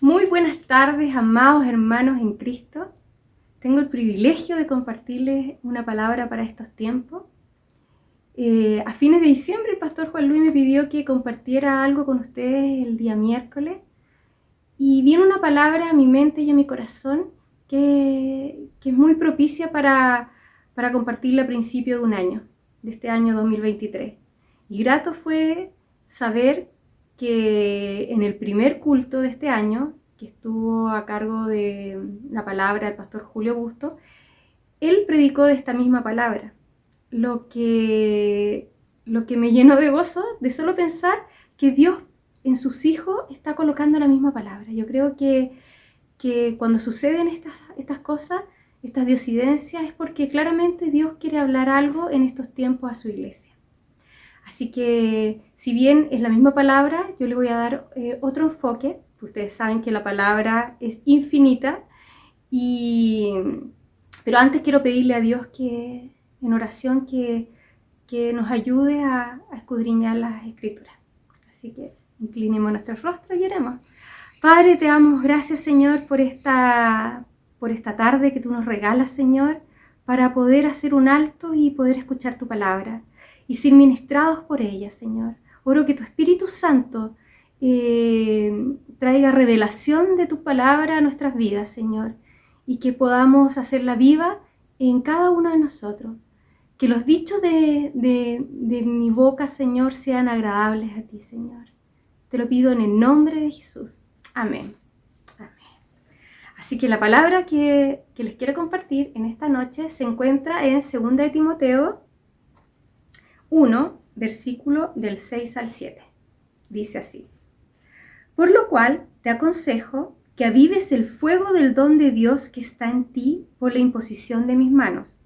Muy buenas tardes, amados hermanos en Cristo. Tengo el privilegio de compartirles una palabra para estos tiempos. A fines de diciembre el pastor Juan Luis me pidió que compartiera algo con ustedes el día miércoles y vino una palabra a mi mente y a mi corazón que es muy propicia para compartirla a principio de un año, de este año 2023. Y grato fue saber que en el primer culto de este año, que estuvo a cargo de la palabra el pastor Julio Busto, él predicó de esta misma palabra, lo que me llenó de gozo de solo pensar que Dios en sus hijos está colocando la misma palabra. Yo creo que cuando suceden estas cosas, estas diosidencias, es porque claramente Dios quiere hablar algo en estos tiempos a su iglesia. Así que, si bien es la misma palabra, yo le voy a dar otro enfoque. Ustedes saben que la palabra es infinita, pero antes quiero pedirle a Dios que en oración que nos ayude a escudriñar las Escrituras. Así que inclinemos nuestro rostro y oremos. Padre, te damos gracias, Señor, por esta tarde que tú nos regalas, Señor, para poder hacer un alto y poder escuchar tu palabra y ser ministrados por ella, Señor. Oro que tu Espíritu Santo traiga revelación de tu palabra a nuestras vidas, Señor, y que podamos hacerla viva en cada uno de nosotros. Que los dichos de mi boca, Señor, sean agradables a ti, Señor. Te lo pido en el nombre de Jesús. Amén. Amén. Así que la palabra que les quiero compartir en esta noche se encuentra en 2 de Timoteo 1, versículo del 6 al 7. Dice así: por lo cual te aconsejo que avives el fuego del don de Dios que está en ti por la imposición de mis manos.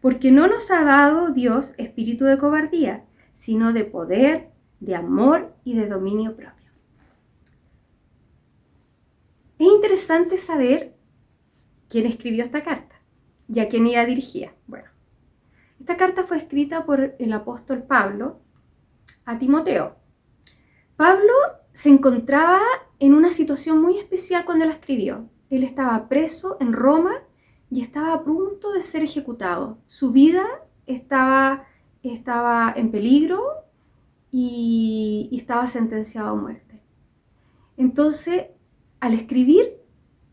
Porque no nos ha dado Dios espíritu de cobardía, sino de poder, de amor y de dominio propio. Es interesante saber quién escribió esta carta y a quién ella dirigía. Bueno, esta carta fue escrita por el apóstol Pablo a Timoteo. Pablo se encontraba en una situación muy especial cuando la escribió. Él estaba preso en Roma y estaba a punto de ser ejecutado. Su vida estaba en peligro y estaba sentenciado a muerte. Entonces, al escribir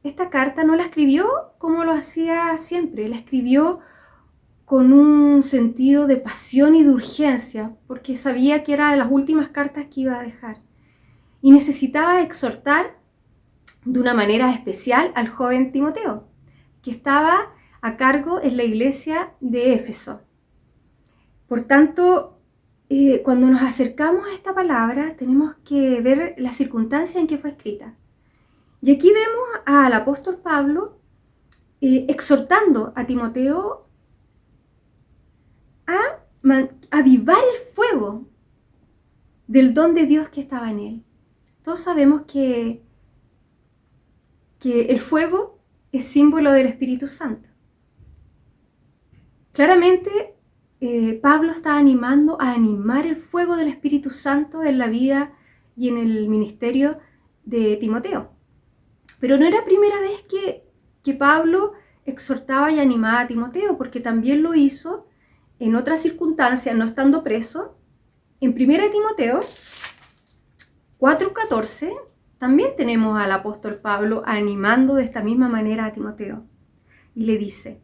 esta carta, no la escribió como lo hacía siempre, la escribió con un sentido de pasión y de urgencia, porque sabía que era de las últimas cartas que iba a dejar. Y necesitaba exhortar de una manera especial al joven Timoteo, que estaba a cargo en la iglesia de Éfeso. Por tanto, cuando nos acercamos a esta palabra, tenemos que ver la circunstancia en que fue escrita. Y aquí vemos al apóstol Pablo exhortando a Timoteo a avivar el fuego del don de Dios que estaba en él. Todos sabemos que el fuego es símbolo del Espíritu Santo. Claramente, Pablo está animando a animar el fuego del Espíritu Santo en la vida y en el ministerio de Timoteo. Pero no era primera vez que Pablo exhortaba y animaba a Timoteo, porque también lo hizo en otras circunstancias, no estando preso. En 1 Timoteo 4:14 también tenemos al apóstol Pablo animando de esta misma manera a Timoteo. Y le dice: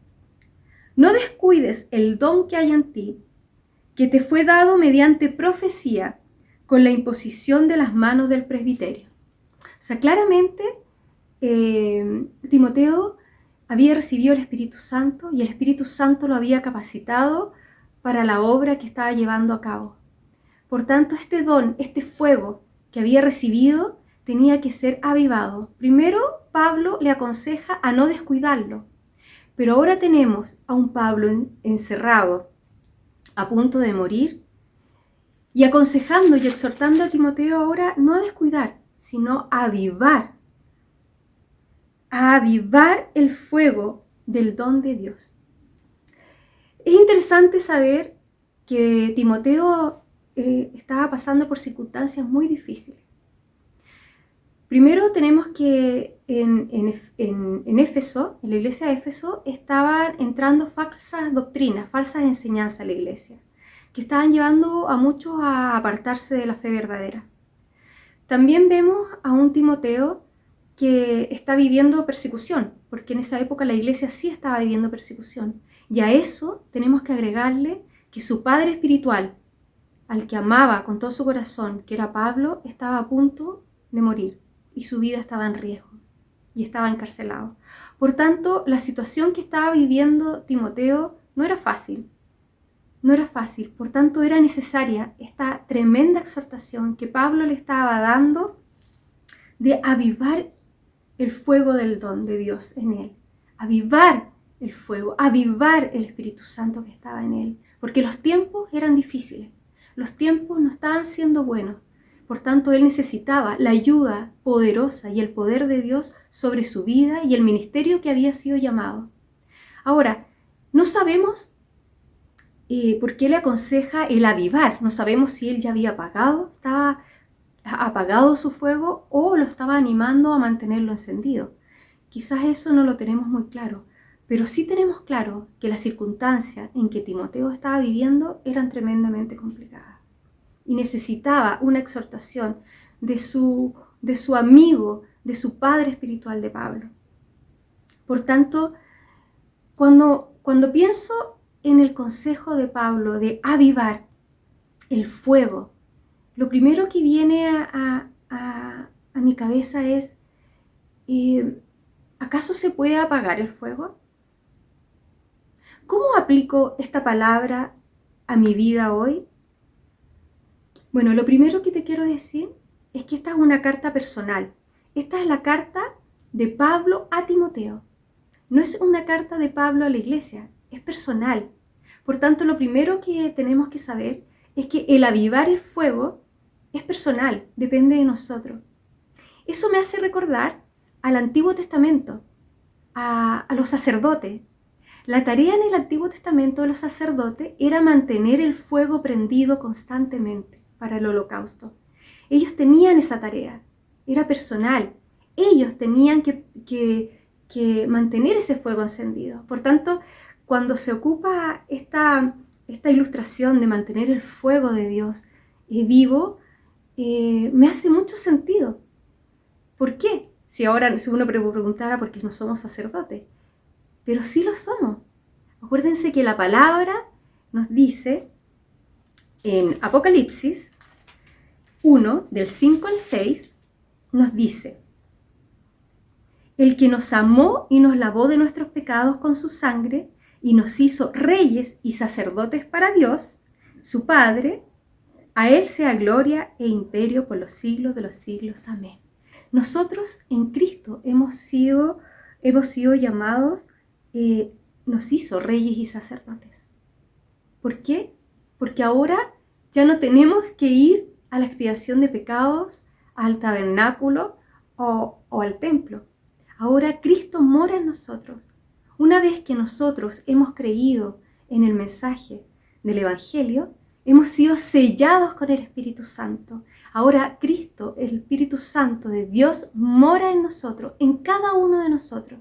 no descuides el don que hay en ti, que te fue dado mediante profecía, con la imposición de las manos del presbiterio. O sea, claramente Timoteo había recibido el Espíritu Santo y el Espíritu Santo lo había capacitado para la obra que estaba llevando a cabo. Por tanto, este don, este fuego que había recibido, tenía que ser avivado. Primero, Pablo le aconseja a no descuidarlo. Pero ahora tenemos a un Pablo encerrado, a punto de morir, y aconsejando y exhortando a Timoteo ahora no a descuidar, sino a avivar el fuego del don de Dios. Es interesante saber que Timoteo estaba pasando por circunstancias muy difíciles. Primero tenemos que en Éfeso, en la iglesia de Éfeso, estaban entrando falsas doctrinas, falsas enseñanzas a la iglesia, que estaban llevando a muchos a apartarse de la fe verdadera. También vemos a un Timoteo que está viviendo persecución, porque en esa época la iglesia sí estaba viviendo persecución. Y a eso tenemos que agregarle que su padre espiritual, al que amaba con todo su corazón, que era Pablo, estaba a punto de morir y su vida estaba en riesgo y estaba encarcelado. Por tanto, la situación que estaba viviendo Timoteo no era fácil. No era fácil, por tanto era necesaria esta tremenda exhortación que Pablo le estaba dando de avivar el fuego del don de Dios en él, avivar el fuego, avivar el Espíritu Santo que estaba en él, porque los tiempos eran difíciles, los tiempos no estaban siendo buenos, por tanto él necesitaba la ayuda poderosa y el poder de Dios sobre su vida y el ministerio que había sido llamado. Ahora, no sabemos ¿por qué le aconseja el avivar? No sabemos si él ya había estaba apagado su fuego o lo estaba animando a mantenerlo encendido. Quizás eso no lo tenemos muy claro, pero sí tenemos claro que las circunstancias en que Timoteo estaba viviendo eran tremendamente complicadas y necesitaba una exhortación de su amigo, de su padre espiritual de Pablo. Por tanto, cuando pienso en el consejo de Pablo de avivar el fuego, lo primero que viene a mi cabeza es, ¿acaso se puede apagar el fuego? ¿Cómo aplico esta palabra a mi vida hoy? Bueno, lo primero que te quiero decir es que esta es una carta personal. Esta es la carta de Pablo a Timoteo. No es una carta de Pablo a la iglesia, es personal. Por tanto, lo primero que tenemos que saber es que el avivar el fuego es personal, depende de nosotros. Eso me hace recordar al Antiguo Testamento, a los sacerdotes. La tarea en el Antiguo Testamento de los sacerdotes era mantener el fuego prendido constantemente para el holocausto. Ellos tenían esa tarea, era personal. Ellos tenían que mantener ese fuego encendido. Por tanto, cuando se ocupa esta ilustración de mantener el fuego de Dios vivo, me hace mucho sentido. ¿Por qué? Si uno preguntara por qué no somos sacerdotes, pero sí lo somos. Acuérdense que la palabra nos dice en Apocalipsis 1, del 5 al 6, nos dice: el que nos amó y nos lavó de nuestros pecados con su sangre y nos hizo reyes y sacerdotes para Dios, su Padre, a Él sea gloria e imperio por los siglos de los siglos. Amén. Nosotros en Cristo hemos sido llamados, nos hizo reyes y sacerdotes. ¿Por qué? Porque ahora ya no tenemos que ir a la expiación de pecados, al tabernáculo o al templo. Ahora Cristo mora en nosotros. Una vez que nosotros hemos creído en el mensaje del Evangelio, hemos sido sellados con el Espíritu Santo. Ahora Cristo, el Espíritu Santo de Dios, mora en nosotros, en cada uno de nosotros.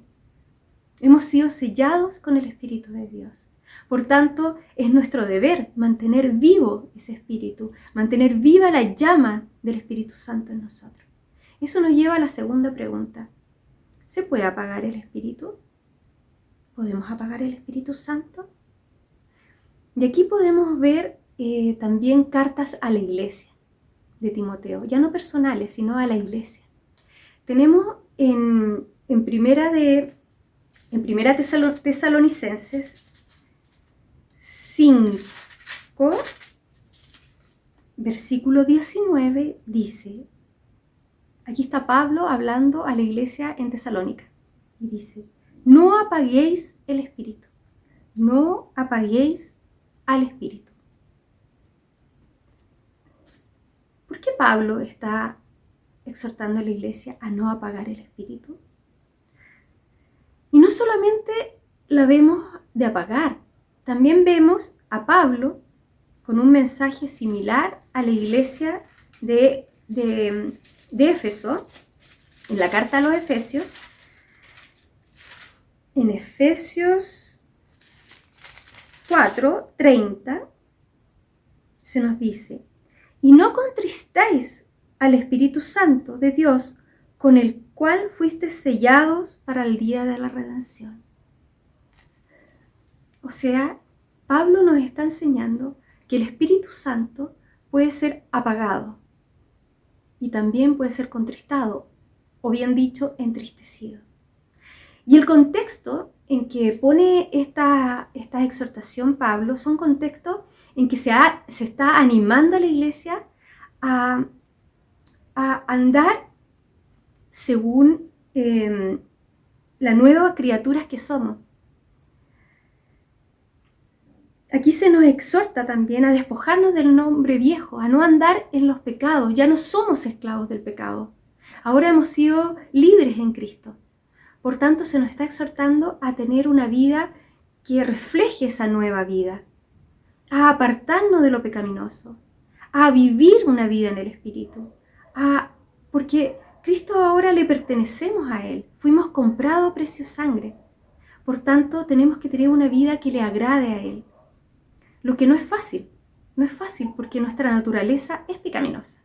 Hemos sido sellados con el Espíritu de Dios. Por tanto, es nuestro deber mantener vivo ese Espíritu, mantener viva la llama del Espíritu Santo en nosotros. Eso nos lleva a la segunda pregunta. ¿Se puede apagar el Espíritu? ¿Podemos apagar el Espíritu Santo? Y aquí podemos ver también cartas a la iglesia de Timoteo, ya no personales, sino a la iglesia. Tenemos en primera Tesalonicenses 5, versículo 19, dice, aquí está Pablo hablando a la iglesia en Tesalónica, y dice: no apaguéis el Espíritu, no apaguéis al Espíritu. ¿Por qué Pablo está exhortando a la iglesia a no apagar el Espíritu? Y no solamente la vemos de apagar, también vemos a Pablo con un mensaje similar a la iglesia de Éfeso, En la carta a los Efesios, en Efesios 4:30, se nos dice: y no contristéis al Espíritu Santo de Dios, con el cual fuisteis sellados para el día de la redención. O sea, Pablo nos está enseñando que el Espíritu Santo puede ser apagado y también puede ser contristado, o bien dicho, entristecido. Y el contexto en que pone esta exhortación Pablo son contextos en que se está animando a la iglesia a andar según la nueva criatura que somos. Aquí se nos exhorta también a despojarnos del hombre viejo, a no andar en los pecados. Ya no somos esclavos del pecado. Ahora hemos sido libres en Cristo. Por tanto, se nos está exhortando a tener una vida que refleje esa nueva vida, a apartarnos de lo pecaminoso, a vivir una vida en el Espíritu, porque Cristo ahora le pertenecemos a Él, fuimos comprados a precio de sangre. Por tanto, tenemos que tener una vida que le agrade a Él. Lo que no es fácil porque nuestra naturaleza es pecaminosa.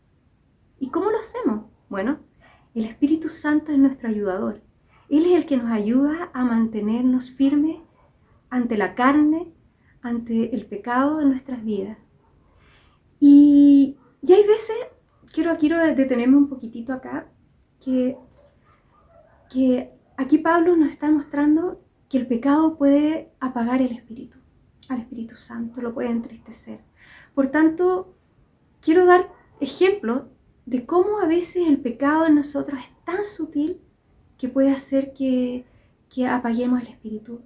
¿Y cómo lo hacemos? Bueno, el Espíritu Santo es nuestro ayudador. Él es el que nos ayuda a mantenernos firmes ante la carne, ante el pecado de nuestras vidas. Y hay veces, quiero detenerme un poquitito acá, que aquí Pablo nos está mostrando que el pecado puede apagar el Espíritu, al Espíritu Santo, lo puede entristecer. Por tanto, quiero dar ejemplos de cómo a veces el pecado en nosotros es tan sutil que puede hacer que apaguemos el Espíritu.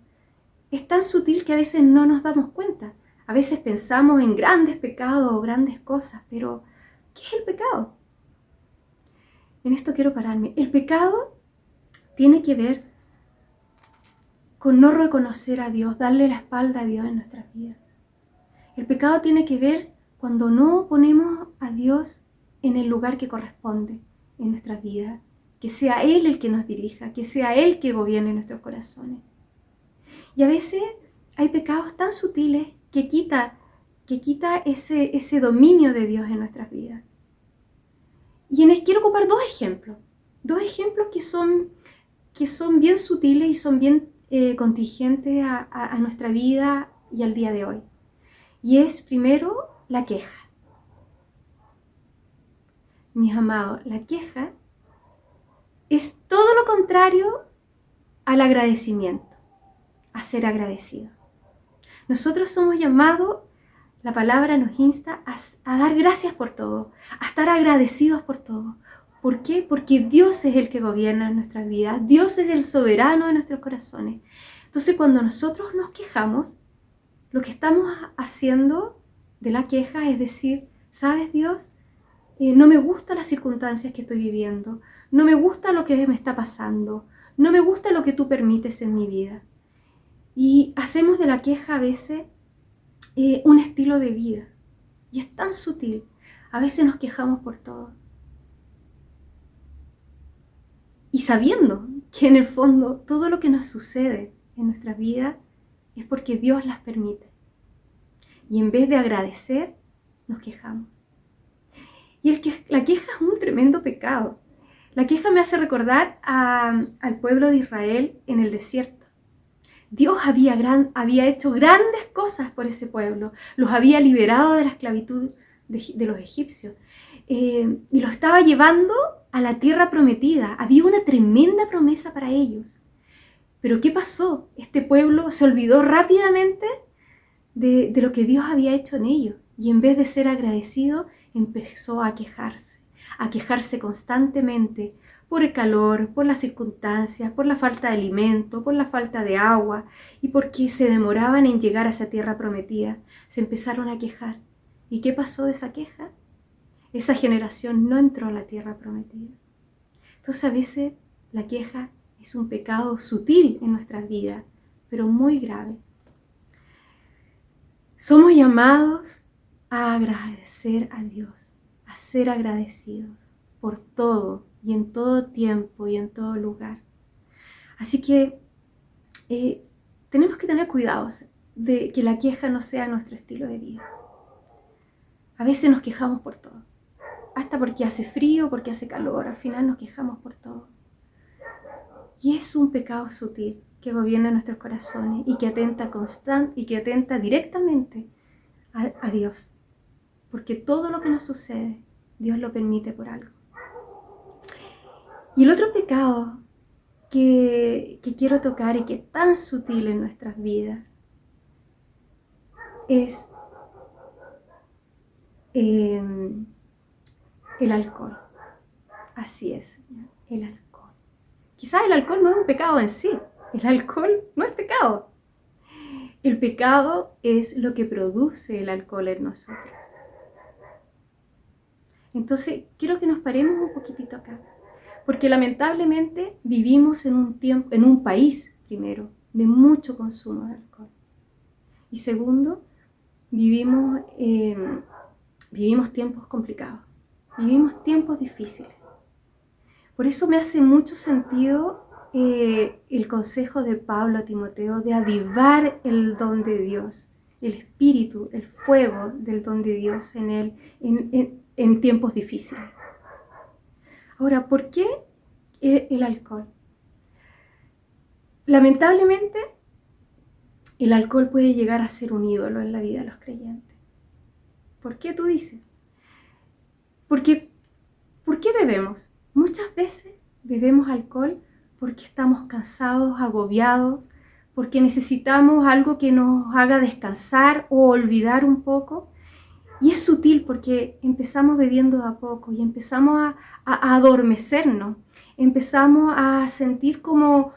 Es tan sutil que a veces no nos damos cuenta. A veces pensamos en grandes pecados o grandes cosas, pero ¿qué es el pecado? En esto quiero pararme. El pecado tiene que ver con no reconocer a Dios, darle la espalda a Dios en nuestras vidas. El pecado tiene que ver cuando no ponemos a Dios en el lugar que corresponde en nuestras vidas, que sea Él el que nos dirija, que sea Él que gobierne nuestros corazones. Y a veces hay pecados tan sutiles que quita ese dominio de Dios en nuestras vidas. Y quiero ocupar dos ejemplos que son bien sutiles y son bien contingentes a nuestra vida y al día de hoy. Y es primero la queja. Mis amados, la queja es todo lo contrario al agradecimiento, a ser agradecido. Nosotros somos llamados, la palabra nos insta a dar gracias por todo, a estar agradecidos por todo. ¿Por qué? Porque Dios es el que gobierna nuestras vidas, Dios es el soberano de nuestros corazones. Entonces, cuando nosotros nos quejamos, lo que estamos haciendo de la queja es decir, ¿sabes, Dios? No me gustan las circunstancias que estoy viviendo, no me gusta lo que me está pasando, no me gusta lo que tú permites en mi vida. Y hacemos de la queja a veces un estilo de vida. Y es tan sutil. A veces nos quejamos por todo. Y sabiendo que en el fondo todo lo que nos sucede en nuestras vidas es porque Dios las permite. Y en vez de agradecer, nos quejamos. Y la queja es un tremendo pecado. La queja me hace recordar al pueblo de Israel en el desierto. Dios había hecho grandes cosas por ese pueblo. Los había liberado de la esclavitud de los egipcios. Y los estaba llevando a la tierra prometida. Había una tremenda promesa para ellos. Pero ¿qué pasó? Este pueblo se olvidó rápidamente de lo que Dios había hecho en ellos. Y en vez de ser agradecido, empezó a quejarse constantemente por el calor, por las circunstancias, por la falta de alimento, por la falta de agua y porque se demoraban en llegar a esa tierra prometida. Se empezaron a quejar. ¿Y qué pasó de esa queja? Esa generación no entró a la tierra prometida. Entonces a veces la queja es un pecado sutil en nuestras vidas, pero muy grave. Somos llamados a agradecer a Dios, a ser agradecidos por todo y en todo tiempo y en todo lugar. Así que tenemos que tener cuidado de que la queja no sea nuestro estilo de vida. A veces nos quejamos por todo, hasta porque hace frío, porque hace calor, al final nos quejamos por todo. Y es un pecado sutil que gobierna nuestros corazones y que atenta directamente a Dios. Porque todo lo que nos sucede, Dios lo permite por algo. Y el otro pecado que quiero tocar y que es tan sutil en nuestras vidas es el alcohol. Así es, el alcohol. Quizás el alcohol no es un pecado en sí. El alcohol no es pecado. El pecado es lo que produce el alcohol en nosotros. Entonces, quiero que nos paremos un poquitito acá. Porque lamentablemente vivimos en un país, primero, de mucho consumo de alcohol. Y segundo, vivimos tiempos complicados. Vivimos tiempos difíciles. Por eso me hace mucho sentido el consejo de Pablo a Timoteo de avivar el don de Dios, el espíritu, el fuego del don de Dios en él en tiempos difíciles. Ahora, ¿por qué el alcohol? Lamentablemente, el alcohol puede llegar a ser un ídolo en la vida de los creyentes. ¿Por qué tú dices? ¿Por qué bebemos? Muchas veces bebemos alcohol porque estamos cansados, agobiados, porque necesitamos algo que nos haga descansar o olvidar un poco. Y es sutil porque empezamos bebiendo de a poco y empezamos a adormecernos, empezamos a sentirnos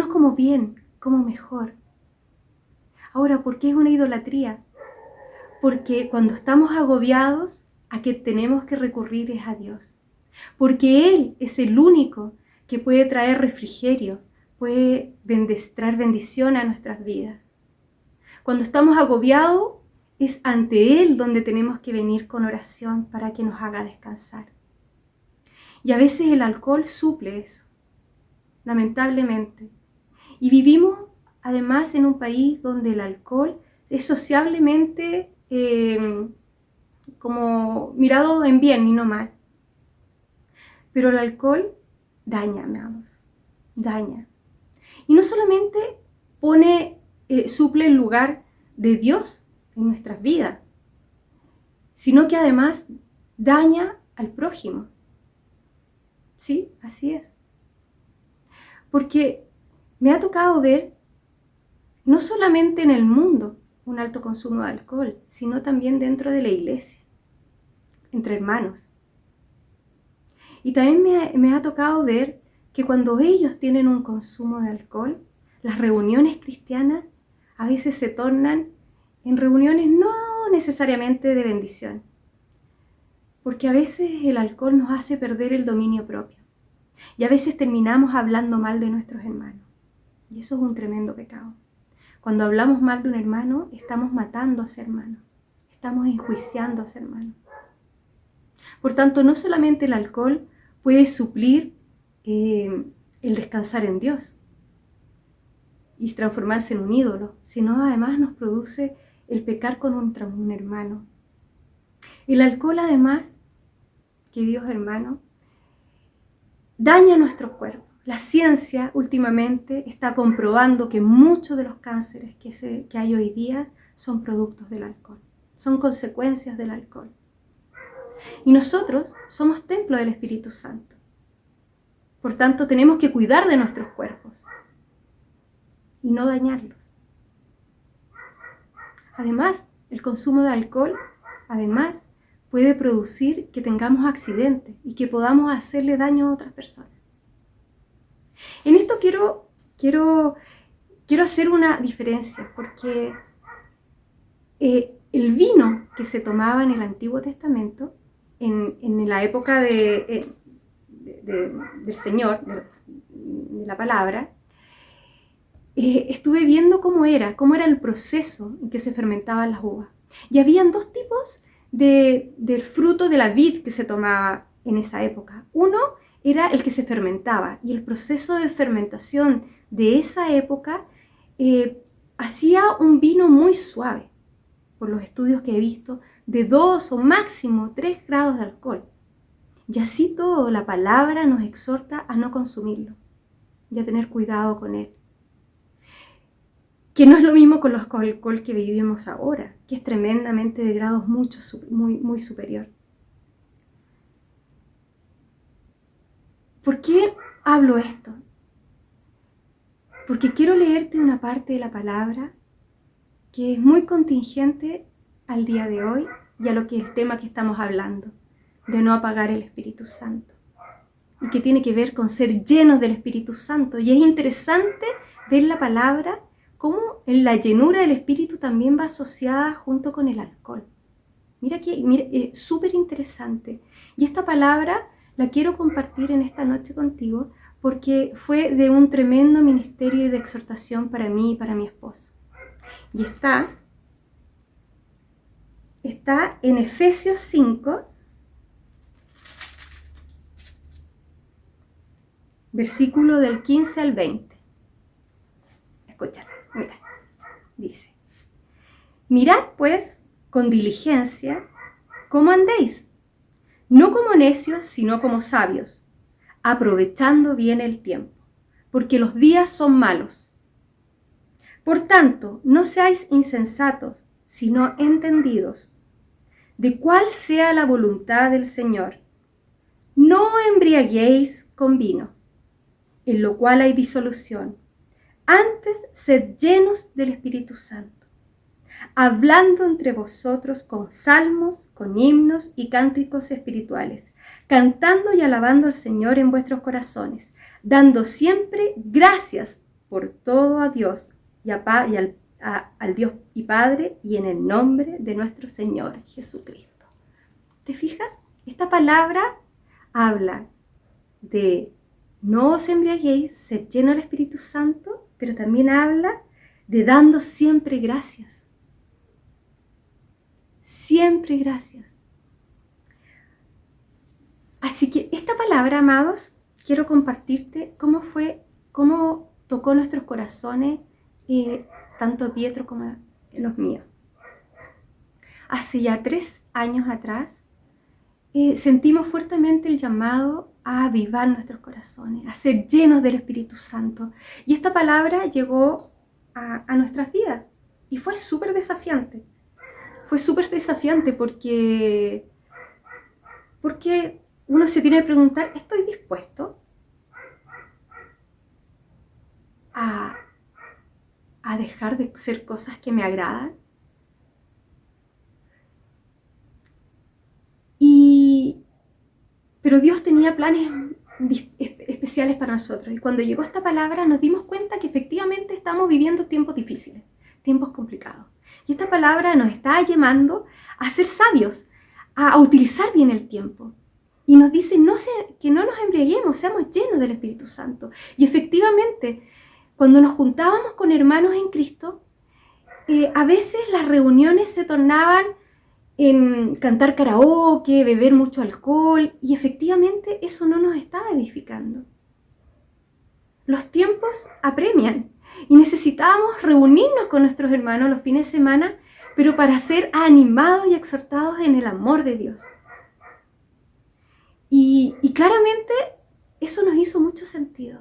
como bien, como mejor. Ahora, ¿por qué es una idolatría? Porque cuando estamos agobiados, a qué tenemos que recurrir es a Dios. Porque Él es el único que puede traer refrigerio, puede traer bendición a nuestras vidas. Cuando estamos agobiados, es ante Él donde tenemos que venir con oración para que nos haga descansar. Y a veces el alcohol suple eso, lamentablemente. Y vivimos además en un país donde el alcohol es sociablemente como mirado en bien y no mal. Pero el alcohol daña, amados, daña. Y no solamente suple el lugar de Dios en nuestras vidas, sino que además daña al prójimo. Sí, así es. Porque me ha tocado ver, no solamente en el mundo, un alto consumo de alcohol, sino también dentro de la iglesia, entre hermanos. Y también me ha tocado ver que cuando ellos tienen un consumo de alcohol, las reuniones cristianas a veces se tornan en reuniones no necesariamente de bendición, porque a veces el alcohol nos hace perder el dominio propio y a veces terminamos hablando mal de nuestros hermanos, y eso es un tremendo pecado. Cuando hablamos mal de un hermano, estamos matando a ese hermano, estamos enjuiciando a ese hermano. Por tanto, no solamente el alcohol puede suplir el descansar en Dios y transformarse en un ídolo, sino además nos produce el pecar contra un hermano. El alcohol además, queridos hermanos, daña nuestro cuerpo. La ciencia últimamente está comprobando que muchos de los cánceres que hay hoy día son productos del alcohol, son consecuencias del alcohol. Y nosotros somos templo del Espíritu Santo. Por tanto, tenemos que cuidar de nuestros cuerpos y no dañarlos. Además, el consumo de alcohol, puede producir que tengamos accidentes y que podamos hacerle daño a otras personas. En esto quiero hacer una diferencia, porque el vino que se tomaba en el Antiguo Testamento, en la época del Señor, de la palabra, estuve viendo cómo era el proceso en que se fermentaban las uvas. Y habían dos tipos del fruto de la vid que se tomaba en esa época. Uno era el que se fermentaba, y el proceso de fermentación de esa época hacía un vino muy suave, por los estudios que he visto, de 2 o máximo 3 grados de alcohol. Y así todo, la palabra nos exhorta a no consumirlo y a tener cuidado con él. Que no es lo mismo con los alcohol que vivimos ahora, que es tremendamente de grados muy superior. ¿Por qué hablo esto? Porque quiero leerte una parte de la palabra que es muy contingente al día de hoy y a lo que es el tema que estamos hablando, de no apagar el Espíritu Santo, y que tiene que ver con ser llenos del Espíritu Santo. Y es interesante ver la palabra cómo en la llenura del Espíritu también va asociada junto con el alcohol. Mira, es súper interesante. Y esta palabra la quiero compartir en esta noche contigo porque fue de un tremendo ministerio y de exhortación para mí y para mi esposo. Y está en Efesios 5, versículo del 15 al 20. Escúchalo, mira, dice: mirad pues con diligencia cómo andéis, no como necios, sino como sabios, aprovechando bien el tiempo, porque los días son malos. Por tanto, no seáis insensatos, sino entendidos de cuál sea la voluntad del Señor. No embriaguéis con vino, en lo cual hay disolución. Antes, sed llenos del Espíritu Santo, hablando entre vosotros con salmos, con himnos y cánticos espirituales, cantando y alabando al Señor en vuestros corazones, dando siempre gracias por todo a Dios y al Dios y Padre, y en el nombre de nuestro Señor Jesucristo. ¿Te fijas? Esta palabra habla de no os embriaguéis, sed lleno del Espíritu Santo, pero también habla de dando siempre gracias. Siempre gracias. Así que esta palabra, amados, quiero compartirte cómo tocó nuestros corazones, tanto Pietro como los míos. Hace ya 3 años atrás, sentimos fuertemente el llamado a avivar nuestros corazones, a ser llenos del Espíritu Santo. Y esta palabra llegó a nuestras vidas y fue súper desafiante. Fue súper desafiante porque uno se tiene que preguntar, ¿estoy dispuesto a dejar de hacer cosas que me agradan? Pero Dios tenía planes especiales para nosotros. Y cuando llegó esta palabra nos dimos cuenta que efectivamente estamos viviendo tiempos difíciles, tiempos complicados. Y esta palabra nos está llamando a ser sabios, a utilizar bien el tiempo. Y nos dice que no nos embriaguemos, seamos llenos del Espíritu Santo. Y efectivamente, cuando nos juntábamos con hermanos en Cristo, a veces las reuniones se tornaban en cantar karaoke, beber mucho alcohol, y efectivamente eso no nos estaba edificando. Los tiempos apremian y necesitábamos reunirnos con nuestros hermanos los fines de semana, pero para ser animados y exhortados en el amor de Dios. Y claramente eso nos hizo mucho sentido.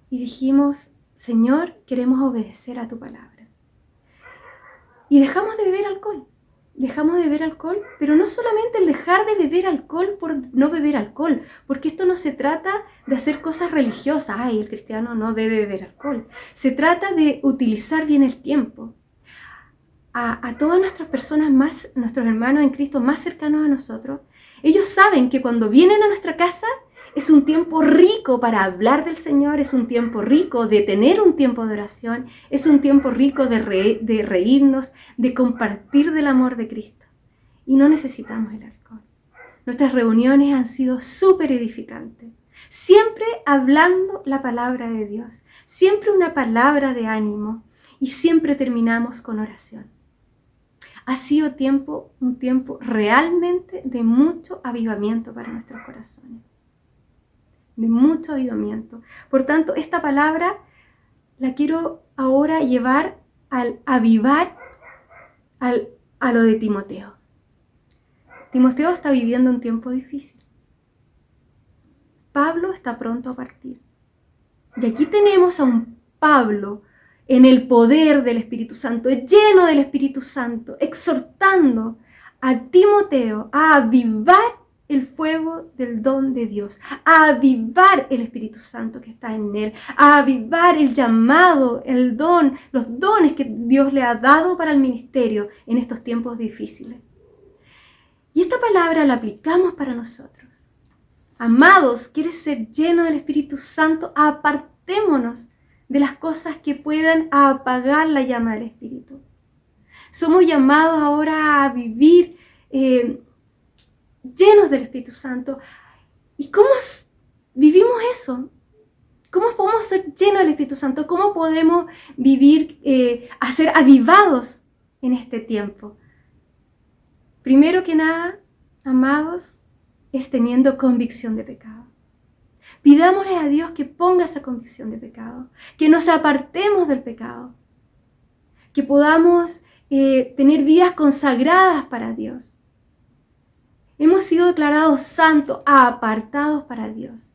Y dijimos, Señor, queremos obedecer a tu palabra. Y dejamos de beber alcohol. Dejamos de beber alcohol, pero no solamente el dejar de beber alcohol por no beber alcohol, porque esto no se trata de hacer cosas religiosas. Ay, el cristiano no debe beber alcohol. Se trata de utilizar bien el tiempo. A todas nuestras personas nuestros hermanos en Cristo más cercanos a nosotros, ellos saben que cuando vienen a nuestra casa es un tiempo rico para hablar del Señor, es un tiempo rico de tener un tiempo de oración, es un tiempo rico de reírnos, de compartir del amor de Cristo. Y no necesitamos el alcohol. Nuestras reuniones han sido súper edificantes, siempre hablando la palabra de Dios, siempre una palabra de ánimo, y siempre terminamos con oración. Ha sido un tiempo realmente de mucho avivamiento para nuestros corazones. De mucho avivamiento. Por tanto, esta palabra la quiero ahora llevar al avivar a lo de Timoteo. Timoteo está viviendo un tiempo difícil. Pablo está pronto a partir. Y aquí tenemos a un Pablo en el poder del Espíritu Santo, lleno del Espíritu Santo, exhortando a Timoteo a avivar el fuego del don de Dios, a avivar el Espíritu Santo que está en él, a avivar el llamado, el don, los dones que Dios le ha dado para el ministerio en estos tiempos difíciles. Y esta palabra la aplicamos para nosotros. Amados, ¿quieres ser lleno del Espíritu Santo? Apartémonos de las cosas que puedan apagar la llama del Espíritu. Somos llamados ahora a vivir llenos del Espíritu Santo. ¿Y cómo vivimos eso? ¿Cómo podemos ser llenos del Espíritu Santo? ¿Cómo podemos vivir, a ser avivados en este tiempo? Primero que nada, amados, es teniendo convicción de pecado. Pidámosle a Dios que ponga esa convicción de pecado, que nos apartemos del pecado, que podamos tener vidas consagradas para Dios. Hemos sido declarados santos, apartados para Dios.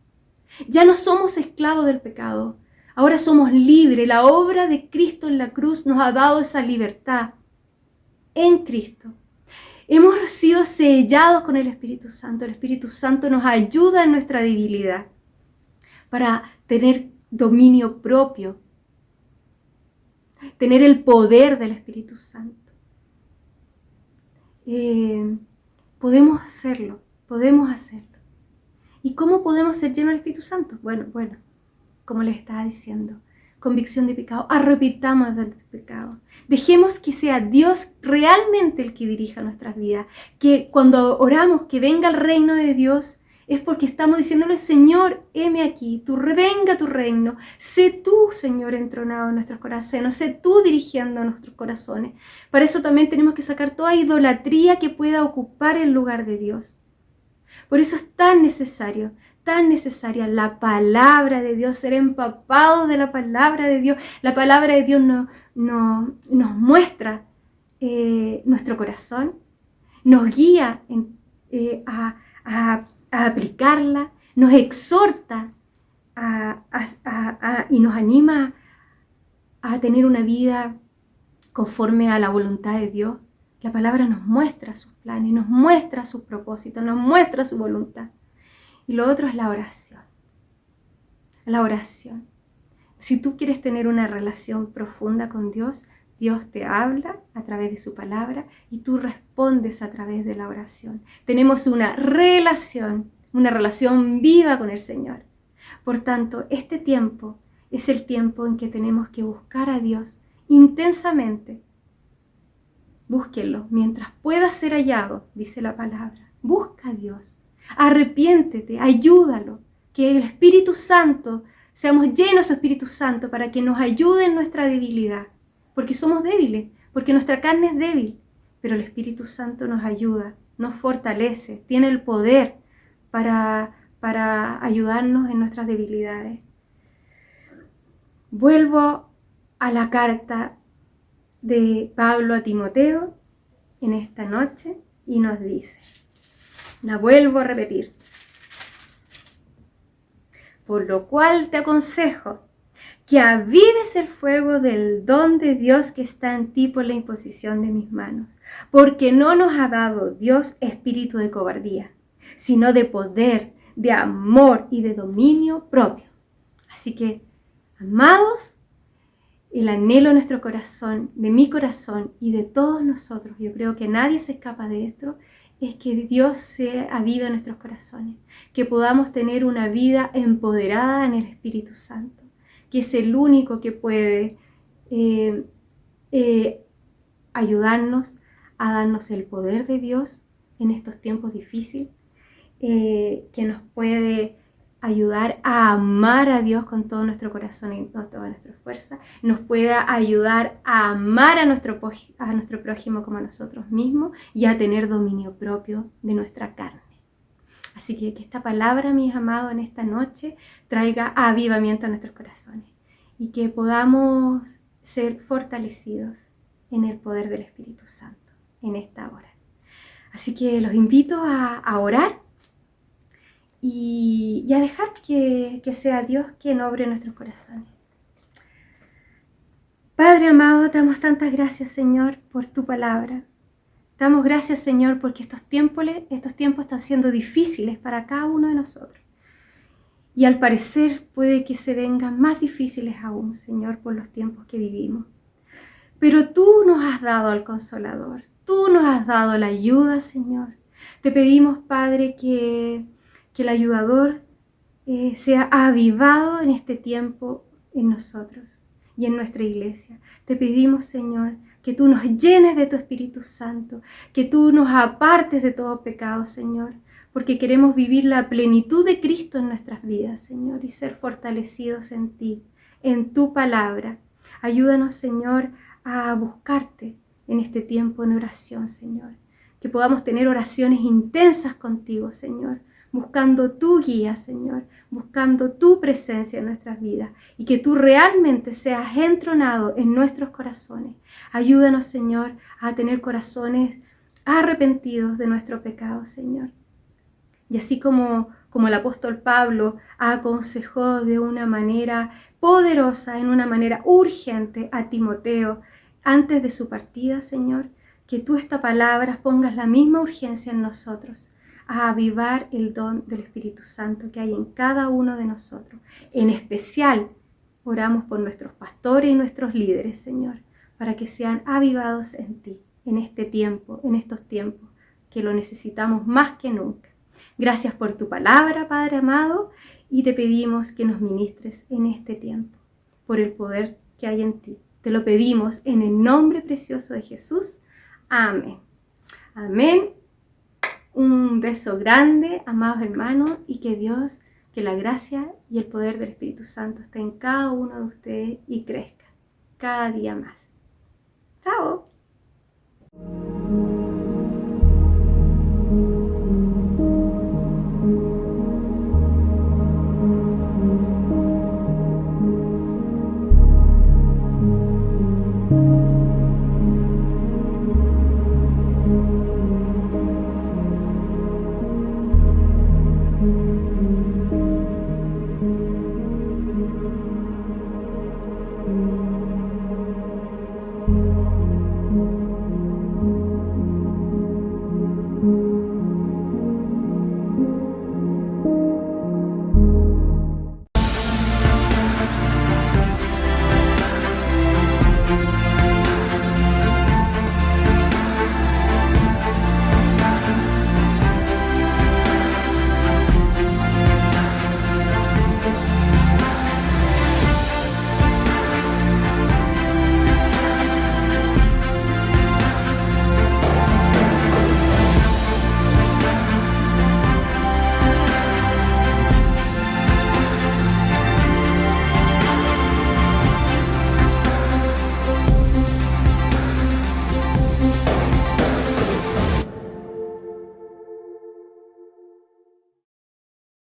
Ya no somos esclavos del pecado, ahora somos libres. La obra de Cristo en la cruz nos ha dado esa libertad en Cristo. Hemos sido sellados con el Espíritu Santo. El Espíritu Santo nos ayuda en nuestra debilidad para tener dominio propio, tener el poder del Espíritu Santo. Podemos hacerlo. ¿Y cómo podemos ser llenos del Espíritu Santo? Bueno, como les estaba diciendo, convicción de pecado, arrepintamos del pecado. Dejemos que sea Dios realmente el que dirija nuestras vidas. Que cuando oramos que venga el reino de Dios, es porque estamos diciéndole, Señor, heme aquí, venga tu reino. Sé tú, Señor, entronado en nuestros corazones. Sé tú dirigiendo nuestros corazones. Para eso también tenemos que sacar toda idolatría que pueda ocupar el lugar de Dios. Por eso es tan necesaria la palabra de Dios, ser empapados de la palabra de Dios. La palabra de Dios nos muestra nuestro corazón, nos guía a aplicarla, nos exhorta y nos anima a tener una vida conforme a la voluntad de Dios. La palabra nos muestra sus planes, nos muestra sus propósitos, nos muestra su voluntad. Y lo otro es la oración. La oración. Si tú quieres tener una relación profunda con Dios, Dios te habla a través de su palabra y tú respondes a través de la oración. Tenemos una relación viva con el Señor. Por tanto, este tiempo es el tiempo en que tenemos que buscar a Dios intensamente. Búsquenlo mientras pueda ser hallado, dice la palabra. Busca a Dios. Arrepiéntete, ayúdalo, que el Espíritu Santo, seamos llenos de Espíritu Santo para que nos ayude en nuestra debilidad, porque somos débiles, porque nuestra carne es débil, pero el Espíritu Santo nos ayuda, nos fortalece, tiene el poder para ayudarnos en nuestras debilidades. Vuelvo a la carta de Pablo a Timoteo en esta noche y nos dice, la vuelvo a repetir. Por lo cual te aconsejo que avives el fuego del don de Dios que está en ti por la imposición de mis manos, porque no nos ha dado Dios espíritu de cobardía, sino de poder, de amor y de dominio propio. Así que, amados, el anhelo de nuestro corazón, de mi corazón y de todos nosotros, yo creo que nadie se escapa de esto, es que Dios se avive en nuestros corazones, que podamos tener una vida empoderada en el Espíritu Santo, que es el único que puede ayudarnos a darnos el poder de Dios en estos tiempos difíciles, que nos puede ayudar a amar a Dios con todo nuestro corazón y con toda nuestra fuerza, nos pueda ayudar a amar a nuestro prójimo como a nosotros mismos y a tener dominio propio de nuestra carne. Así que esta palabra, mis amados, en esta noche traiga avivamiento a nuestros corazones y que podamos ser fortalecidos en el poder del Espíritu Santo en esta hora. Así que los invito a orar y a dejar que sea Dios quien obre en nuestros corazones. Padre amado, te damos tantas gracias, Señor, por tu palabra. Te damos gracias, Señor, porque estos tiempos están siendo difíciles para cada uno de nosotros. Y al parecer puede que se vengan más difíciles aún, Señor, por los tiempos que vivimos. Pero tú nos has dado al Consolador. Tú nos has dado la ayuda, Señor. Te pedimos, Padre, que el ayudador sea avivado en este tiempo en nosotros y en nuestra iglesia. Te pedimos, Señor, que tú nos llenes de tu Espíritu Santo, que tú nos apartes de todo pecado, Señor, porque queremos vivir la plenitud de Cristo en nuestras vidas, Señor, y ser fortalecidos en ti, en tu palabra. Ayúdanos, Señor, a buscarte en este tiempo en oración, Señor. Que podamos tener oraciones intensas contigo, Señor, buscando tu guía, Señor, buscando tu presencia en nuestras vidas y que tú realmente seas entronado en nuestros corazones. Ayúdanos, Señor, a tener corazones arrepentidos de nuestro pecado, Señor. Y así como el apóstol Pablo aconsejó de una manera poderosa, en una manera urgente a Timoteo antes de su partida, Señor, que tú esta palabra pongas la misma urgencia en nosotros, a avivar el don del Espíritu Santo que hay en cada uno de nosotros. En especial, oramos por nuestros pastores y nuestros líderes, Señor, para que sean avivados en ti, en este tiempo, en estos tiempos, que lo necesitamos más que nunca. Gracias por tu palabra, Padre amado, y te pedimos que nos ministres en este tiempo, por el poder que hay en ti. Te lo pedimos en el nombre precioso de Jesús. Amén. Amén. Un beso grande, amados hermanos, y que Dios, que la gracia y el poder del Espíritu Santo esté en cada uno de ustedes y crezca cada día más. ¡Chao!